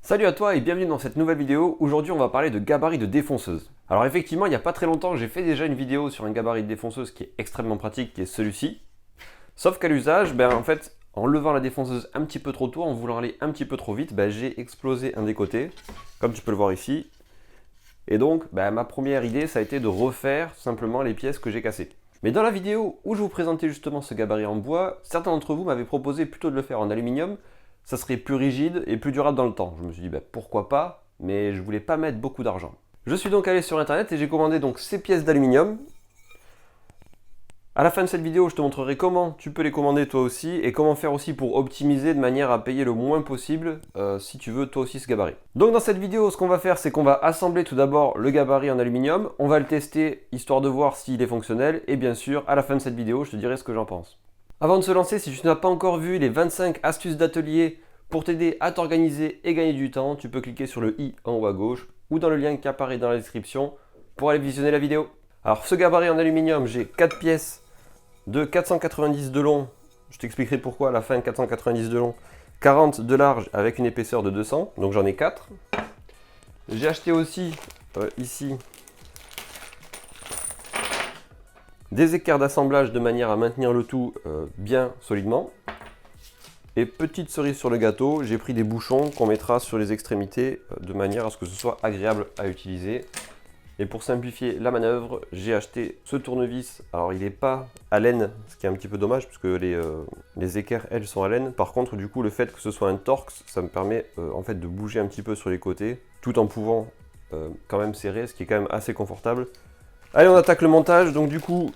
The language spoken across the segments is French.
Salut à toi et bienvenue dans cette nouvelle vidéo. Aujourd'hui on va parler de gabarit de défonceuse. Alors effectivement il n'y a pas très longtemps j'ai fait déjà une vidéo sur un gabarit de défonceuse qui est extrêmement pratique, qui est celui-ci. Sauf qu'à l'usage, en fait, en levant la défonceuse un petit peu trop tôt, en voulant aller un petit peu trop vite, j'ai explosé un des côtés, comme tu peux le voir ici. Et donc ma première idée ça a été de refaire simplement les pièces que j'ai cassées. Mais dans la vidéo où je vous présentais justement ce gabarit en bois, certains d'entre vous m'avaient proposé plutôt de le faire en aluminium. Ça serait plus rigide et plus durable dans le temps. Je me suis dit pourquoi pas, mais je voulais pas mettre beaucoup d'argent. Je suis donc allé sur internet et j'ai commandé donc ces pièces d'aluminium. À la fin de cette vidéo, je te montrerai comment tu peux les commander toi aussi et comment faire aussi pour optimiser de manière à payer le moins possible si tu veux toi aussi ce gabarit. Donc dans cette vidéo, ce qu'on va faire, c'est qu'on va assembler tout d'abord le gabarit en aluminium. On va le tester histoire de voir s'il est fonctionnel et bien sûr, à la fin de cette vidéo, je te dirai ce que j'en pense. Avant de se lancer, si tu n'as pas encore vu les 25 astuces d'atelier pour t'aider à t'organiser et gagner du temps, tu peux cliquer sur le i en haut à gauche ou dans le lien qui apparaît dans la description pour aller visionner la vidéo. Alors ce gabarit en aluminium, j'ai 4 pièces de 490 de long, je t'expliquerai pourquoi à la fin, 490 de long, 40 de large avec une épaisseur de 200, donc j'en ai 4. J'ai acheté aussi ici des équerres d'assemblage de manière à maintenir le tout bien solidement. Et petite cerise sur le gâteau, j'ai pris des bouchons qu'on mettra sur les extrémités de manière à ce que ce soit agréable à utiliser. Et pour simplifier la manœuvre, j'ai acheté ce tournevis. Alors il n'est pas à laine, ce qui est un petit peu dommage puisque les équerres elles sont à laine. Par contre du coup le fait que ce soit un Torx, ça me permet en fait de bouger un petit peu sur les côtés tout en pouvant quand même serrer, ce qui est quand même assez confortable. Allez, on attaque le montage. Donc du coup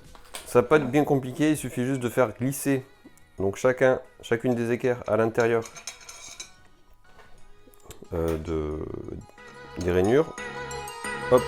ça va pas être bien compliqué, il suffit juste de faire glisser donc chacune des équerres à l'intérieur des rainures. Hop.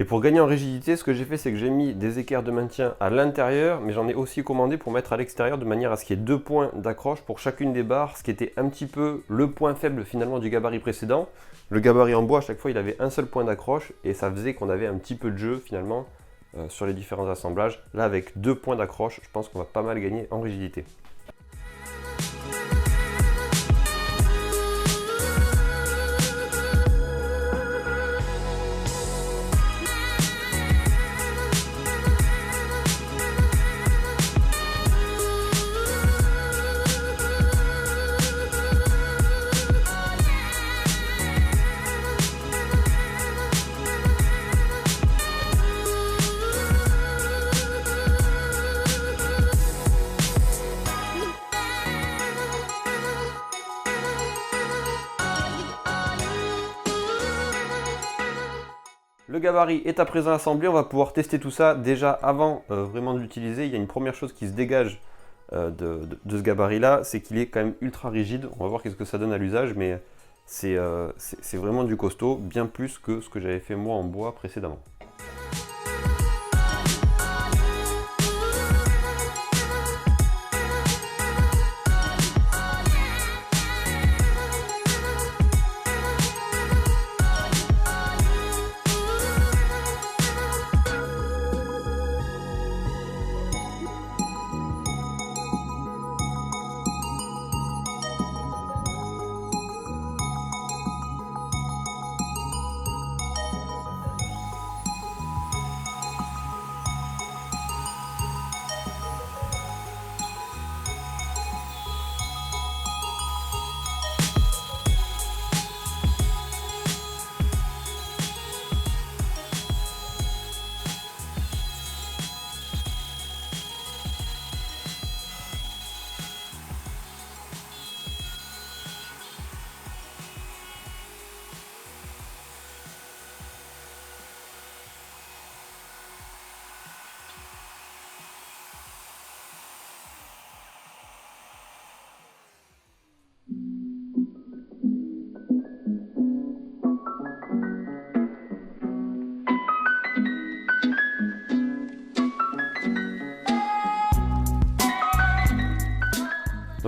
Et pour gagner en rigidité, ce que j'ai fait, c'est que j'ai mis des équerres de maintien à l'intérieur, mais j'en ai aussi commandé pour mettre à l'extérieur de manière à ce qu'il y ait 2 points d'accroche pour chacune des barres, ce qui était un petit peu le point faible finalement du gabarit précédent. Le gabarit en bois, à chaque fois, il avait un seul point d'accroche et ça faisait qu'on avait un petit peu de jeu finalement sur les différents assemblages. Là, avec 2 points d'accroche, je pense qu'on va pas mal gagner en rigidité. Le gabarit est à présent assemblé, on va pouvoir tester tout ça. Déjà avant vraiment de l'utiliser, il y a une première chose qui se dégage de ce gabarit là, c'est qu'il est quand même ultra rigide. On va voir qu'est-ce que ça donne à l'usage, mais c'est vraiment du costaud, bien plus que ce que j'avais fait moi en bois précédemment.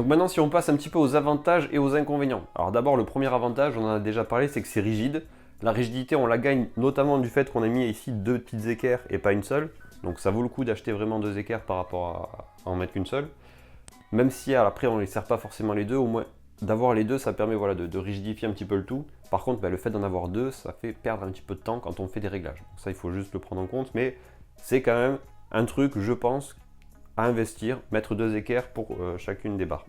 Donc maintenant, si on passe un petit peu aux avantages et aux inconvénients. Alors d'abord, le premier avantage, on en a déjà parlé, c'est que c'est rigide. La rigidité, on la gagne notamment du fait qu'on a mis ici 2 petites équerres et pas une seule. Donc ça vaut le coup d'acheter vraiment 2 équerres par rapport à en mettre qu'une seule. Même si après on ne les sert pas forcément les deux, au moins d'avoir les deux, ça permet voilà, de rigidifier un petit peu le tout. Par contre, le fait d'en avoir 2, ça fait perdre un petit peu de temps quand on fait des réglages. Donc ça, il faut juste le prendre en compte, mais c'est quand même un truc, je pense, à investir, mettre 2 équerres pour chacune des barres.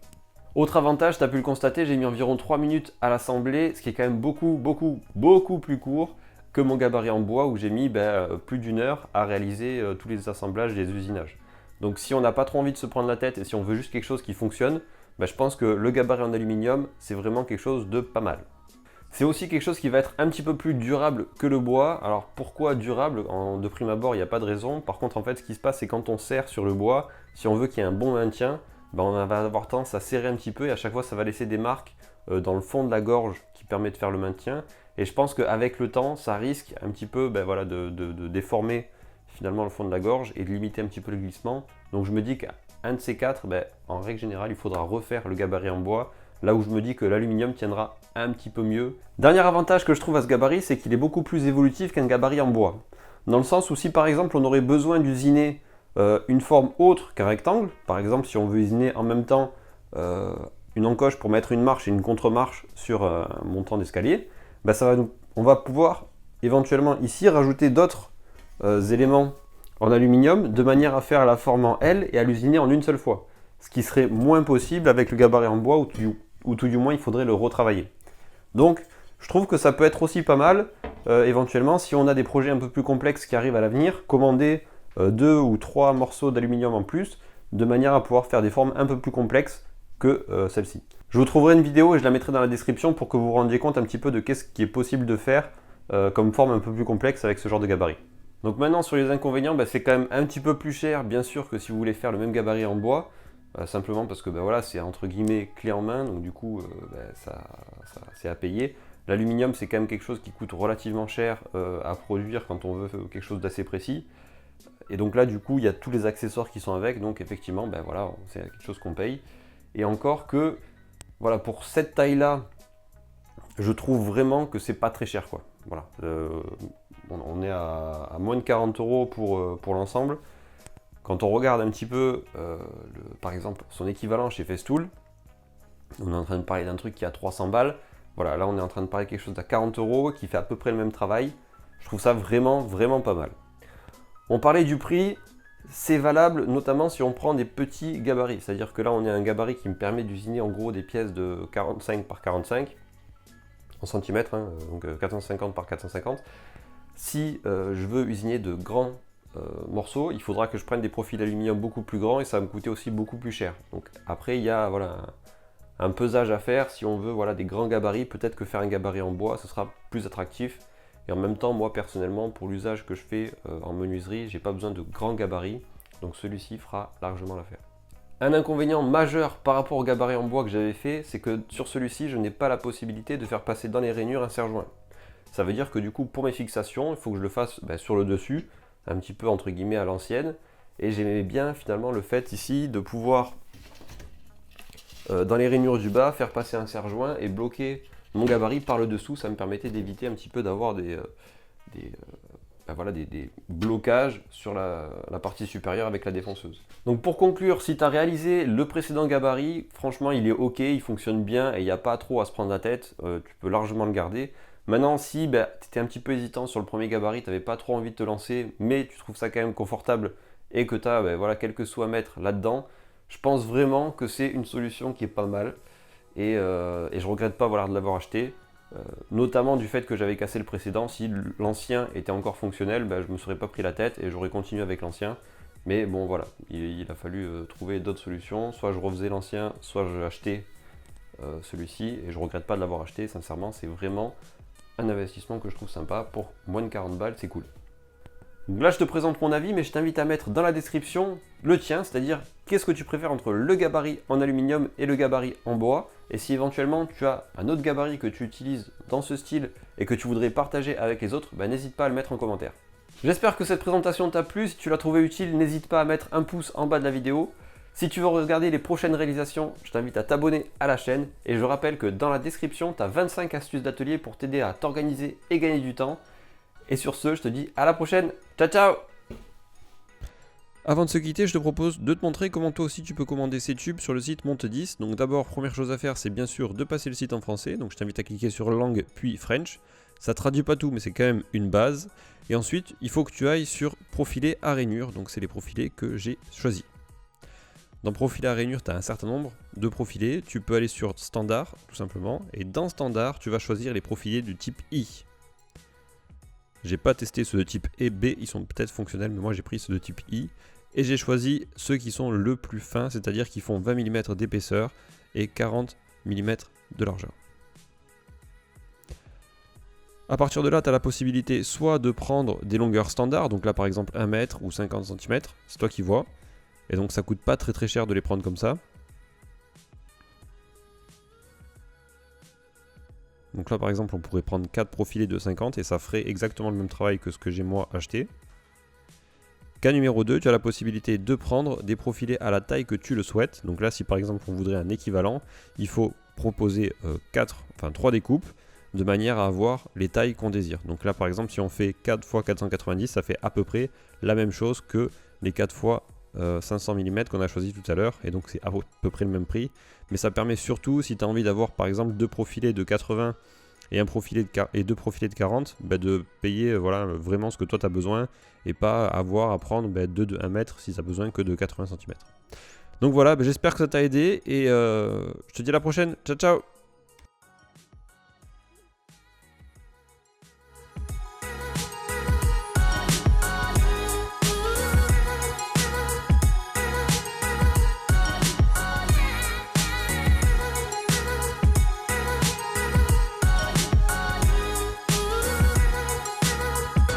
Autre avantage, tu as pu le constater, j'ai mis environ 3 minutes à l'assembler, ce qui est quand même beaucoup plus court que mon gabarit en bois où j'ai mis plus d'1 heure à réaliser tous les assemblages des usinages. Donc si on n'a pas trop envie de se prendre la tête et si on veut juste quelque chose qui fonctionne, je pense que le gabarit en aluminium, c'est vraiment quelque chose de pas mal. C'est aussi quelque chose qui va être un petit peu plus durable que le bois. Alors pourquoi durable? De prime abord, il n'y a pas de raison. Par contre, en fait, ce qui se passe, c'est quand on serre sur le bois, si on veut qu'il y ait un bon maintien, on va avoir tendance à serrer un petit peu et à chaque fois, ça va laisser des marques dans le fond de la gorge qui permet de faire le maintien. Et je pense qu'avec le temps, ça risque un petit peu de déformer finalement le fond de la gorge et de limiter un petit peu le glissement. Donc je me dis qu'un de ces quatre, en règle générale, il faudra refaire le gabarit en bois. Là où je me dis que l'aluminium tiendra un petit peu mieux. Dernier avantage que je trouve à ce gabarit, c'est qu'il est beaucoup plus évolutif qu'un gabarit en bois. Dans le sens où si par exemple on aurait besoin d'usiner une forme autre qu'un rectangle, par exemple si on veut usiner en même temps une encoche pour mettre une marche et une contre-marche sur un montant d'escalier, on va pouvoir éventuellement ici rajouter d'autres éléments en aluminium de manière à faire la forme en L et à l'usiner en une seule fois. Ce qui serait moins possible avec le gabarit en bois ou tout du moins il faudrait le retravailler. Donc je trouve que ça peut être aussi pas mal éventuellement si on a des projets un peu plus complexes qui arrivent à l'avenir, commander 2 ou 3 morceaux d'aluminium en plus de manière à pouvoir faire des formes un peu plus complexes que celle-ci. Je vous trouverai une vidéo et je la mettrai dans la description pour que vous vous rendiez compte un petit peu de qu'est-ce qui est possible de faire comme forme un peu plus complexe avec ce genre de gabarit. Donc maintenant sur les inconvénients, c'est quand même un petit peu plus cher bien sûr que si vous voulez faire le même gabarit en bois. Simplement parce que voilà, c'est entre guillemets clé en main, donc du coup c'est à payer. L'aluminium c'est quand même quelque chose qui coûte relativement cher à produire quand on veut quelque chose d'assez précis. Et donc là du coup il y a tous les accessoires qui sont avec, donc effectivement voilà, c'est quelque chose qu'on paye. Et encore que voilà, pour cette taille là, je trouve vraiment que c'est pas très cher quoi. Voilà, on est à moins de 40 € pour l'ensemble. Quand on regarde un petit peu, par exemple, son équivalent chez Festool, on est en train de parler d'un truc qui a 300 balles. Voilà, là on est en train de parler de quelque chose à 40 € qui fait à peu près le même travail. Je trouve ça vraiment pas mal. On parlait du prix, c'est valable notamment si on prend des petits gabarits. C'est-à-dire que là on a un gabarit qui me permet d'usiner en gros des pièces de 45 par 45 en centimètres, donc 450 par 450. Si je veux usiner de grands morceaux, il faudra que je prenne des profils d'aluminium beaucoup plus grands et ça va me coûter aussi beaucoup plus cher. Donc après il y a voilà, un pesage à faire. Si on veut voilà, des grands gabarits, peut-être que faire un gabarit en bois ce sera plus attractif. Et en même temps moi personnellement pour l'usage que je fais en menuiserie, j'ai pas besoin de grands gabarits, donc celui-ci fera largement l'affaire. Un inconvénient majeur par rapport au gabarit en bois que j'avais fait, c'est que sur celui-ci je n'ai pas la possibilité de faire passer dans les rainures un serre-joint. Ça veut dire que du coup pour mes fixations il faut que je le fasse sur le dessus, un petit peu entre guillemets à l'ancienne, et j'aimais bien finalement le fait ici de pouvoir dans les rainures du bas faire passer un serre-joint et bloquer mon gabarit par le dessous. Ça me permettait d'éviter un petit peu d'avoir des blocages sur la partie supérieure avec la défonceuse. Donc pour conclure, si tu as réalisé le précédent gabarit, franchement il est ok, il fonctionne bien et il n'y a pas trop à se prendre la tête, tu peux largement le garder. Maintenant, si tu étais un petit peu hésitant sur le premier gabarit, tu n'avais pas trop envie de te lancer, mais tu trouves ça quand même confortable et que tu as voilà, quelques sous à mettre là-dedans, je pense vraiment que c'est une solution qui est pas mal et je regrette pas voilà, de l'avoir acheté, notamment du fait que j'avais cassé le précédent. Si l'ancien était encore fonctionnel, je ne me serais pas pris la tête et j'aurais continué avec l'ancien. Mais bon voilà, il a fallu trouver d'autres solutions, soit je refaisais l'ancien, soit je achetais celui-ci et je regrette pas de l'avoir acheté. Sincèrement, c'est vraiment un investissement que je trouve sympa. Pour moins de 40 balles, c'est cool. Donc là, je te présente mon avis, mais je t'invite à mettre dans la description le tien, c'est-à-dire qu'est-ce que tu préfères entre le gabarit en aluminium et le gabarit en bois. Et si éventuellement tu as un autre gabarit que tu utilises dans ce style et que tu voudrais partager avec les autres, n'hésite pas à le mettre en commentaire. J'espère que cette présentation t'a plu. Si tu l'as trouvé utile, n'hésite pas à mettre un pouce en bas de la vidéo. Si tu veux regarder les prochaines réalisations, je t'invite à t'abonner à la chaîne et je rappelle que dans la description, tu as 25 astuces d'atelier pour t'aider à t'organiser et gagner du temps. Et sur ce, je te dis à la prochaine. Ciao ciao! Avant de se quitter, je te propose de te montrer comment toi aussi tu peux commander ces tubes sur le site Monte 10. Donc d'abord, première chose à faire, c'est bien sûr de passer le site en français. Donc je t'invite à cliquer sur langue puis French. Ça traduit pas tout, mais c'est quand même une base. Et ensuite, il faut que tu ailles sur profilé à rainure. Donc c'est les profilés que j'ai choisis. Dans profilé à rainure, tu as un certain nombre de profilés. Tu peux aller sur standard, tout simplement. Et dans standard, tu vas choisir les profilés du type I. J'ai pas testé ceux de type E, B, ils sont peut-être fonctionnels, mais moi j'ai pris ceux de type I. Et j'ai choisi ceux qui sont le plus fins, c'est-à-dire qui font 20 mm d'épaisseur et 40 mm de largeur. A partir de là, tu as la possibilité soit de prendre des longueurs standards, donc là par exemple 1 mètre ou 50 cm, c'est toi qui vois. Et donc ça coûte pas très cher de les prendre comme ça. Donc là par exemple on pourrait prendre 4 profilés de 50 et ça ferait exactement le même travail que ce que j'ai moi acheté. Cas numéro 2, tu as la possibilité de prendre des profilés à la taille que tu le souhaites. Donc là si par exemple on voudrait un équivalent, il faut proposer 3 découpes de manière à avoir les tailles qu'on désire. Donc là par exemple si on fait 4 x 490, ça fait à peu près la même chose que les 4 x 500 mm qu'on a choisi tout à l'heure, et donc c'est à peu près le même prix, mais ça permet surtout si tu as envie d'avoir par exemple deux profilés de 80 et deux profilés de 40, de payer voilà, vraiment ce que toi tu as besoin et pas avoir à prendre deux de 1 mètre si tu as besoin que de 80 cm. Donc voilà, j'espère que ça t'a aidé et je te dis à la prochaine, ciao ciao.